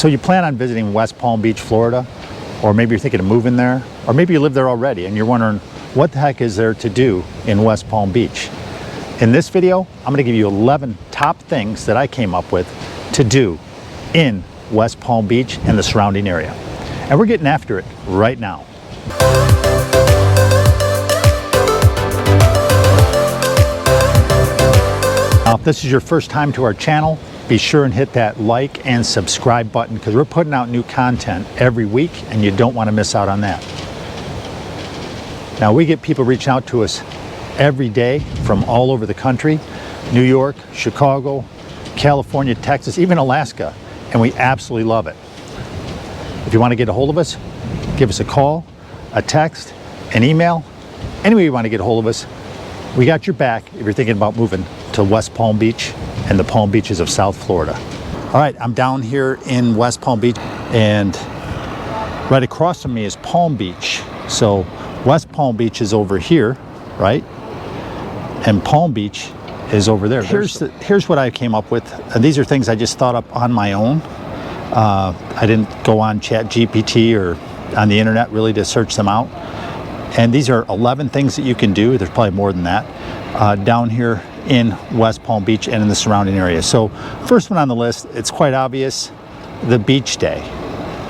So you plan on visiting West Palm Beach, Florida, or maybe you're thinking of moving there, or maybe you live there already and you're wondering what the heck is there to do in West Palm Beach. In this video, I'm going to give you 11 top things that I came up with to do in West Palm Beach and the surrounding area. And we're getting after it right now. Now, if this is your first time to our channel, be sure and hit that like and subscribe button because we're putting out new content every week and you don't want to miss out on that. Now, we get people reaching out to us every day from all over the country, New York, Chicago, California, Texas, even Alaska, and we absolutely love it. If you want to get a hold of us, give us a call, a text, an email, any way you want to get a hold of us. We got your back if you're thinking about moving to West Palm Beach and the Palm Beaches of South Florida. All right, I'm down here in West Palm Beach and right across from me is Palm Beach. So West Palm Beach is over here, right? And Palm Beach is over there. Here's what I came up with. And these are things I just thought up on my own. I didn't go on ChatGPT or on the internet really to search them out. And these are 11 things that you can do. There's probably more than that down here in West Palm Beach and in the surrounding area. So first one on the list, it's quite obvious, the beach day.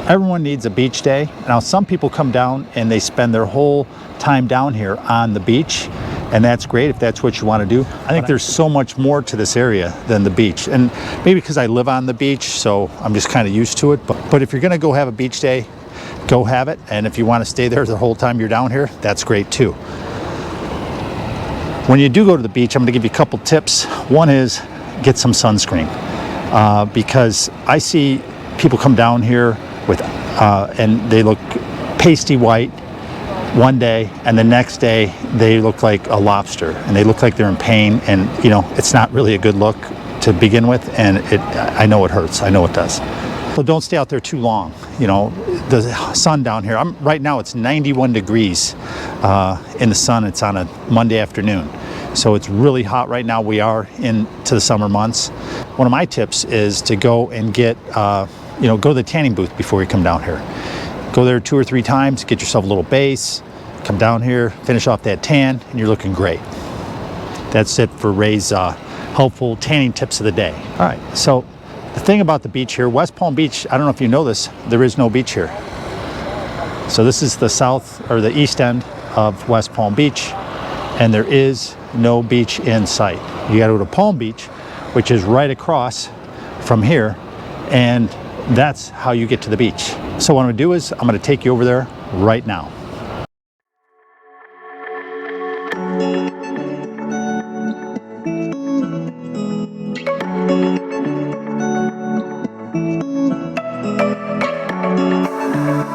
Everyone needs a beach day. Now some people come down and they spend their whole time down here on the beach, and that's great if that's what you want to do. I think there's so much more to this area than the beach, and maybe because I live on the beach, so I'm just kind of used to it. But if you're going to go have a beach day, go have it. And if you want to stay there the whole time you're down here, that's great too. When you do go to the beach, I'm going to give you a couple tips. One is get some sunscreen because I see people come down here with and they look pasty white one day, and the next day they look like a lobster and they look like they're in pain, and you know, it's not really a good look to begin with, and I know it hurts. I know it does. So don't stay out there too long. You know, the sun down here, right now it's 91 degrees in the sun. It's on a Monday afternoon. So it's really hot right now. We are into the summer months. One of my tips is to go and get, go to the tanning booth before you come down here. Go there 2 or 3 times, get yourself a little base, come down here, finish off that tan, and you're looking great. That's it for Ray's helpful tanning tips of the day. All right, so the thing about the beach here, West Palm Beach, I don't know if you know this, there is no beach here. So this is the south or the east end of West Palm Beach, and there is no beach in sight. You got to go to Palm Beach, which is right across from here, and that's how you get to the beach. So what I'm going to do is I'm going to take you over there right now.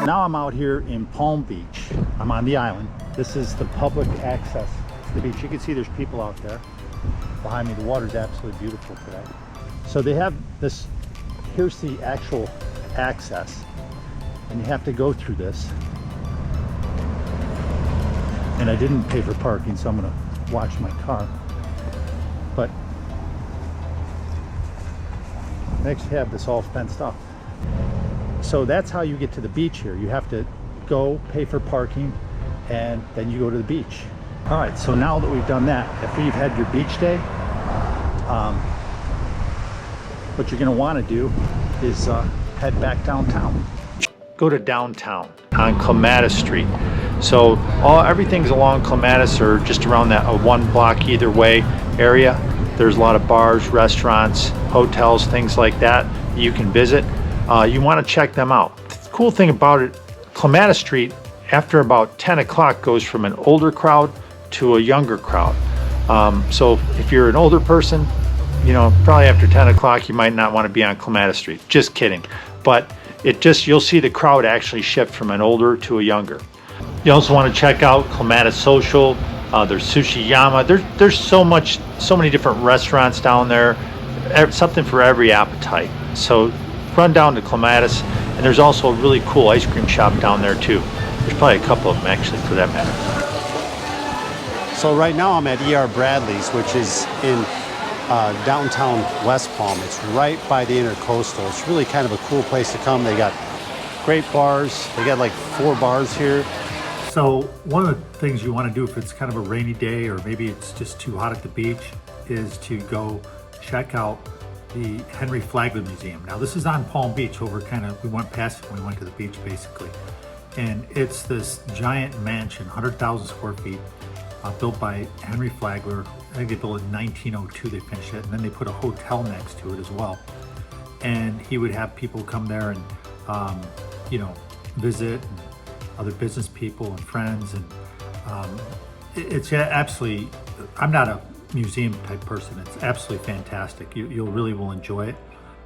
Now I'm out here in Palm Beach. I'm on the island. This is the public access to the beach. You can see there's people out there. Behind me, the water's absolutely beautiful today. So they have this, here's the actual access, and you have to go through this. And I didn't pay for parking, so I'm gonna watch my car. But next have this all fenced up. So that's how you get to the beach here. You have to go pay for parking and then you go to the beach. All right, so now that we've done that, after you've had your beach day, what you're gonna wanna do is head back downtown. Go to downtown on Clematis Street. So everything's along Clematis or just around that 1 block either way area. There's a lot of bars, restaurants, hotels, things like that you can visit. You want to check them out. The cool thing about it, Clematis Street, after about 10 o'clock goes from an older crowd to a younger crowd. So if you're an older person, you know, probably after 10 o'clock, you might not want to be on Clematis Street. Just kidding. But you'll see the crowd actually shift from an older to a younger. You also want to check out Clematis Social. There's Sushi Yama. There's so many different restaurants down there. Something for every appetite. So run down to Clematis, and there's also a really cool ice cream shop down there too. There's probably a couple of them actually, for that matter. So right now I'm at ER Bradley's, which is in downtown West Palm. It's right by the Intercoastal. It's really kind of a cool place to come. They got great bars. They got like 4 bars here. So one of the things you want to do if it's kind of a rainy day or maybe it's just too hot at the beach is to go check out the Henry Flagler Museum. Now this is on Palm Beach over we went past it when we went to the beach basically. And it's this giant mansion, 100,000 square feet, built by Henry Flagler. I think they built it in 1902, they finished it, and then they put a hotel next to it as well. And he would have people come there and, visit, and other business people and friends. And it's absolutely, I'm not a museum type person. It's absolutely fantastic. You'll really will enjoy it.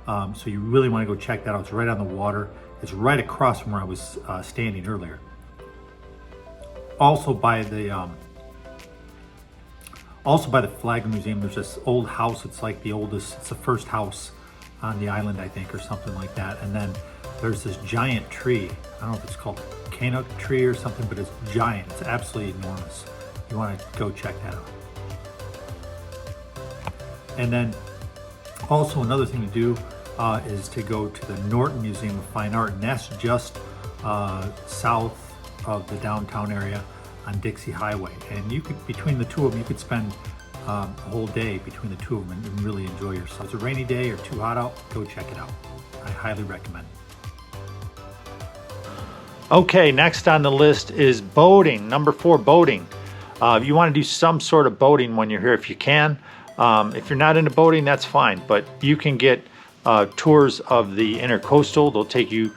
So you really want to go check that out. It's right on the water. It's right across from where I was standing earlier. Also by the Flagler Museum, there's this old house. It's like it's the first house on the island, I think, or something like that. And then there's this giant tree. I don't know if it's called a Canuck tree or something, but it's giant. It's absolutely enormous. You want to go check that out. And then also another thing to do is to go to the Norton Museum of Fine Art, and that's just south of the downtown area on Dixie Highway. And you could, between the two of them, you could spend a whole day between the two of them and really enjoy yourself. If it's a rainy day or too hot out, go check it out. I highly recommend it. Okay, next on the list is boating. Number 4, boating. You want to do some sort of boating when you're here if you can. If you're not into boating, that's fine, but you can get tours of the Intercoastal. They'll take you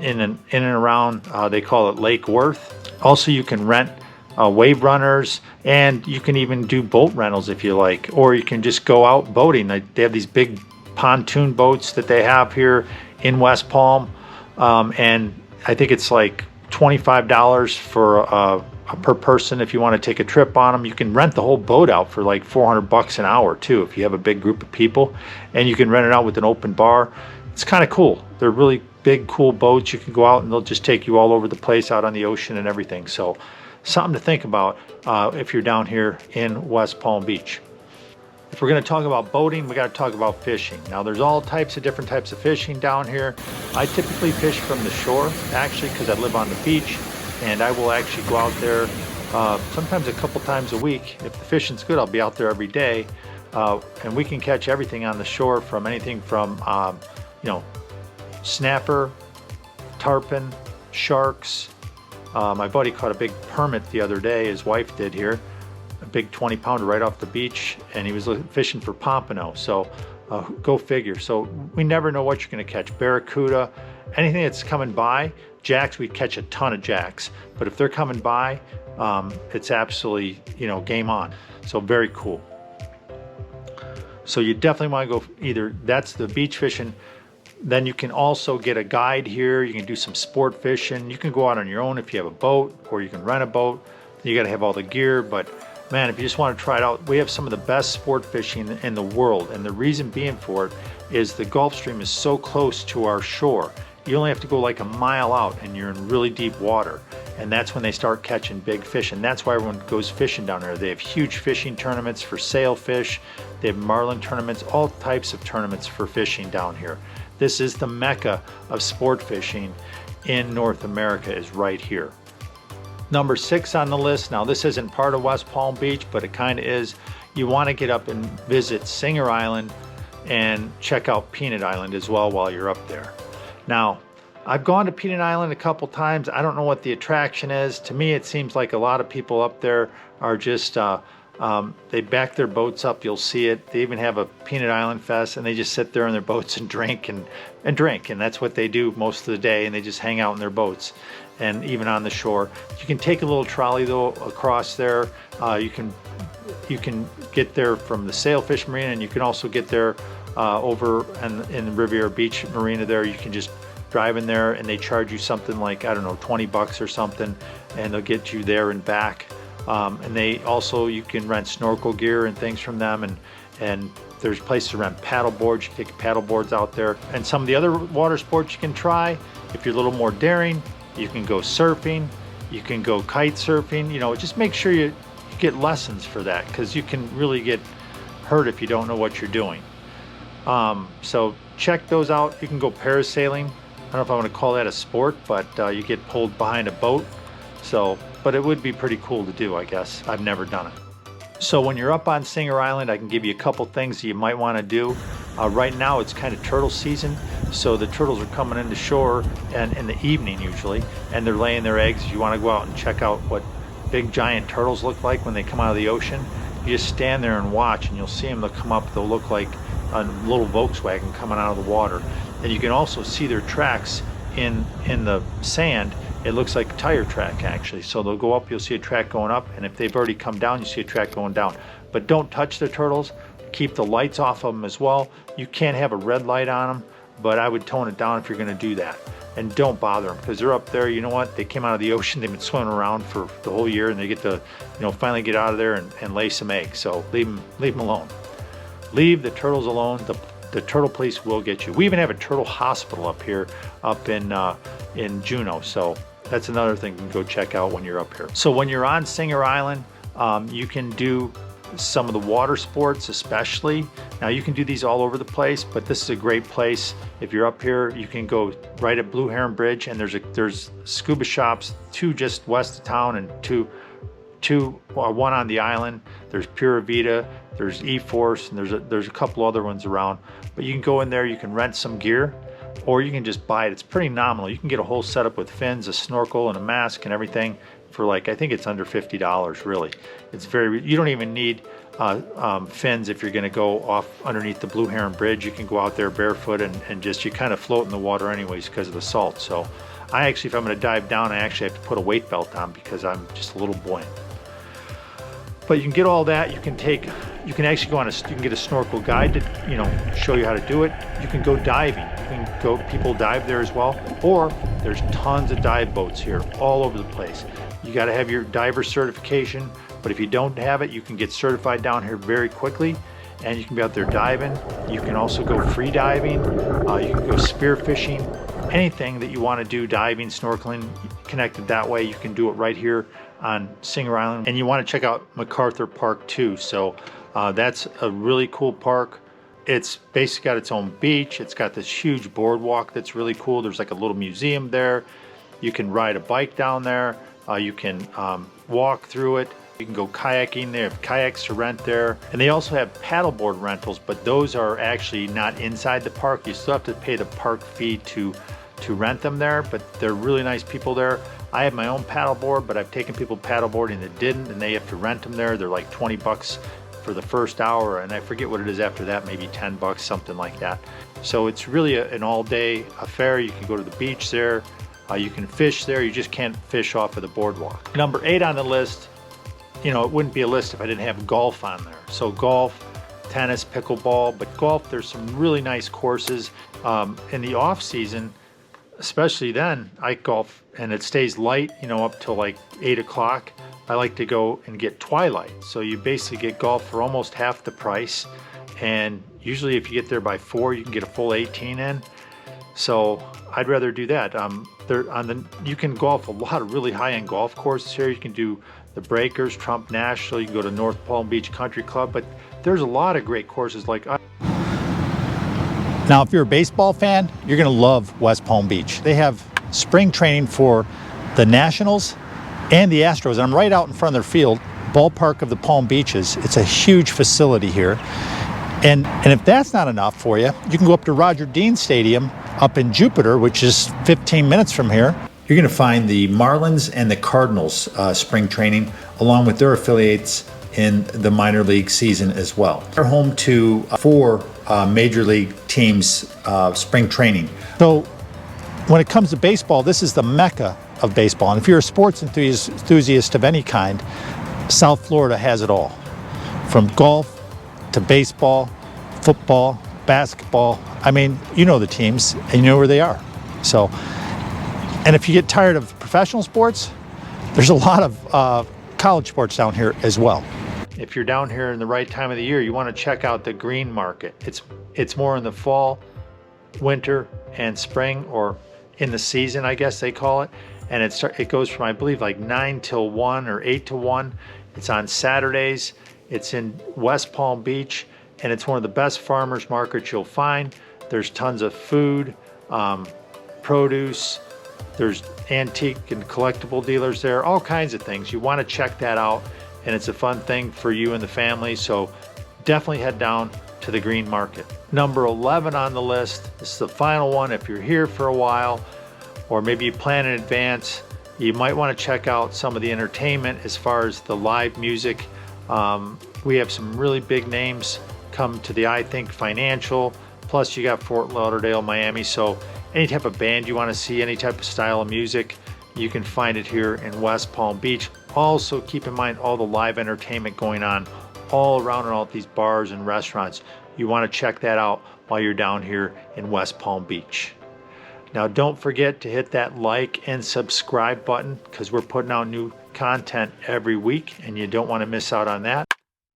in and around, they call it Lake Worth. Also, you can rent wave runners, and you can even do boat rentals if you like, or you can just go out boating. They have these big pontoon boats that they have here in West Palm, and I think it's like $25 for per person if you want to take a trip on them. You can rent the whole boat out for like $400 an hour too if you have a big group of people, and you can rent it out with an open bar. It's kind of cool. They're really big, cool boats. You can go out and they'll just take you all over the place out on the ocean and everything. So something to think about if you're down here in West Palm Beach. If we're going to talk about boating, we got to talk about fishing. Now there's all types of different types of fishing down here. I typically fish from the shore actually because I live on the beach, and I will actually go out there sometimes a couple times a week. If the fishing's good, I'll be out there every day, and we can catch everything on the shore, from anything from snapper, tarpon, sharks. My buddy caught a big permit the other day, his wife did here, a big 20-pounder right off the beach, and he was fishing for pompano. So go figure. So we never know what you're going to catch. Barracuda, anything that's coming by. Jacks, we catch a ton of jacks, but if they're coming by, it's absolutely game on. So very cool. So you definitely want to go either, that's the beach fishing. Then you can also get a guide here. You can do some sport fishing. You can go out on your own if you have a boat, or you can rent a boat. You got to have all the gear, but man, if you just want to try it out, we have some of the best sport fishing in the world. And the reason being for it is the Gulf Stream is so close to our shore. You only have to go like a mile out and you're in really deep water. And that's when they start catching big fish. And that's why everyone goes fishing down there. They have huge fishing tournaments for sailfish. They have marlin tournaments, all types of tournaments for fishing down here. This is the mecca of sport fishing in North America, is right here. Number 6 on the list, now this isn't part of West Palm Beach, but it kind of is. You want to get up and visit Singer Island and check out Peanut Island as well while you're up there. Now, I've gone to Peanut Island a couple times. I don't know what the attraction is. To me, it seems like a lot of people up there are just, they back their boats up. You'll see it. They even have a Peanut Island Fest, and they just sit there in their boats and drink and drink. And that's what they do most of the day, and they just hang out in their boats. And even on the shore, you can take a little trolley though across there. You can get there from the Sailfish Marina, and you can also get there over in the Riviera Beach Marina there. You can just drive in there, and they charge you something like, I don't know, $20 or something, and they'll get you there and back. And they also, you can rent snorkel gear and things from them, and there's places to rent paddle boards. You can take paddle boards out there. And some of the other water sports you can try, if you're a little more daring, you can go surfing, you can go kite surfing. Just make sure you get lessons for that, because you can really get hurt if you don't know what you're doing. So check those out. You can go parasailing. I don't know if I want to call that a sport, but you get pulled behind a boat. So, but it would be pretty cool to do, I guess. I've never done it. So when you're up on Singer Island, I can give you a couple things that you might want to do. Right now it's kind of turtle season, so the turtles are coming into shore and in the evening usually, and they're laying their eggs. You want to go out and check out what big giant turtles look like when they come out of the ocean. You just stand there and watch, and you'll see them. They'll come up, they'll look like a little Volkswagen coming out of the water. And you can also see their tracks in the sand. It looks like a tire track actually. So they'll go up, you'll see a track going up, and if they've already come down, you see a track going down. But don't touch the turtles. Keep the lights off of them as well. You can't have a red light on them, but I would tone it down if you're gonna do that. And don't bother them, because they're up there, you know what? They came out of the ocean, they've been swimming around for the whole year, and they get to, finally get out of there and lay some eggs. So leave them alone. Leave the turtles alone. The turtle police will get you. We even have a turtle hospital up here, up in Juno. So that's another thing you can go check out when you're up here. So when you're on Singer Island, you can do some of the water sports especially. Now you can do these all over the place, but this is a great place. If you're up here, you can go right at Blue Heron Bridge, and there's scuba shops, 2 just west of town and one on the island. There's Pura Vida, there's E-Force, and there's a couple other ones around. But you can go in there, you can rent some gear, or you can just buy it. It's pretty nominal. You can get a whole setup with fins, a snorkel, and a mask and everything for I think it's under $50 really. It's you don't even need fins if you're gonna go off underneath the Blue Heron Bridge. You can go out there barefoot and just, you kind of float in the water anyways because of the salt. So I actually, if I'm gonna dive down, I actually have to put a weight belt on because I'm just a little buoyant. But you can get all that. You can actually go you can get a snorkel guide to, show you how to do it. You can go diving. People dive there as well. Or there's tons of dive boats here all over the place. You got to have your diver certification, but if you don't have it, you can get certified down here very quickly, and you can be out there diving. You can also go free diving. You can go spear fishing. Anything that you want to do, diving, snorkeling, connected that way, you can do it right here on Singer Island. And you want to check out MacArthur Park too. So that's a really cool park. It's basically got its own beach. It's got this huge boardwalk that's really cool. There's like a little museum there. You can ride a bike down there. You can walk through it. You can go kayaking. They have kayaks to rent there. And they also have paddleboard rentals, but those are actually not inside the park. You still have to pay the park fee to rent them there, but they're really nice people there. I have my own paddleboard, but I've taken people paddleboarding that didn't, and they have to rent them there. They're like 20 bucks for the first hour, and I forget what it is after that, maybe 10 bucks, something like that. So it's really an all-day affair. You can go to the beach there. You can fish there. You just can't fish off of the boardwalk. Number 8 on the list, it wouldn't be a list if I didn't have golf on there. So golf, tennis, pickleball, but golf, there's some really nice courses. In the off season, especially then, I golf and it stays light, up till like 8 o'clock. I like to go and get twilight. So you basically get golf for almost half the price. And usually if you get there by 4, you can get a full 18 in. So I'd rather do that. You can golf a lot of really high-end golf courses here. You can do the Breakers, Trump National, you can go to North Palm Beach Country Club, but there's a lot of great courses like. Now, if you're a baseball fan, you're gonna love West Palm Beach. They have spring training for the Nationals and the Astros. And I'm right out in front of their field, ballpark of the Palm Beaches. It's a huge facility here. And if that's not enough for you, you can go up to Roger Dean Stadium up in Jupiter, which is 15 minutes from here. You're going to find the Marlins and the Cardinals spring training, along with their affiliates in the minor league season as well. They're home to 4 major league teams spring training. So when it comes to baseball, this is the mecca of baseball. And if you're a sports enthusiast of any kind, South Florida has it all. From golf to baseball, football, basketball. I mean, you know the teams and you know where they are. So, and if you get tired of professional sports, there's a lot of college sports down here as well. If you're down here in the right time of the year, you want to check out the green market. It's more in the fall, winter, and spring, or in the season, I guess they call it. And it goes from, I believe, like 9 till 1 or 8 to 1. It's on Saturdays. It's in West Palm Beach, and it's one of the best farmers markets you'll find. There's tons of food, produce, there's antique and collectible dealers there, all kinds of things. You want to check that out, and it's a fun thing for you and the family, so definitely head down to the Green Market. Number 11 on the list, this is the final one. If you're here for a while, or maybe you plan in advance, you might want to check out some of the entertainment as far as the live music. We have some really big names come to the I Think Financial, plus you got Fort Lauderdale, Miami, so any type of band you want to see, any type of style of music, you can find it here in West Palm Beach. Also keep in mind all the live entertainment going on all around in all these bars and restaurants. You want to check that out while you're down here in West Palm Beach. Now don't forget to hit that like and subscribe button, because we're putting out new content every week and you don't want to miss out on that.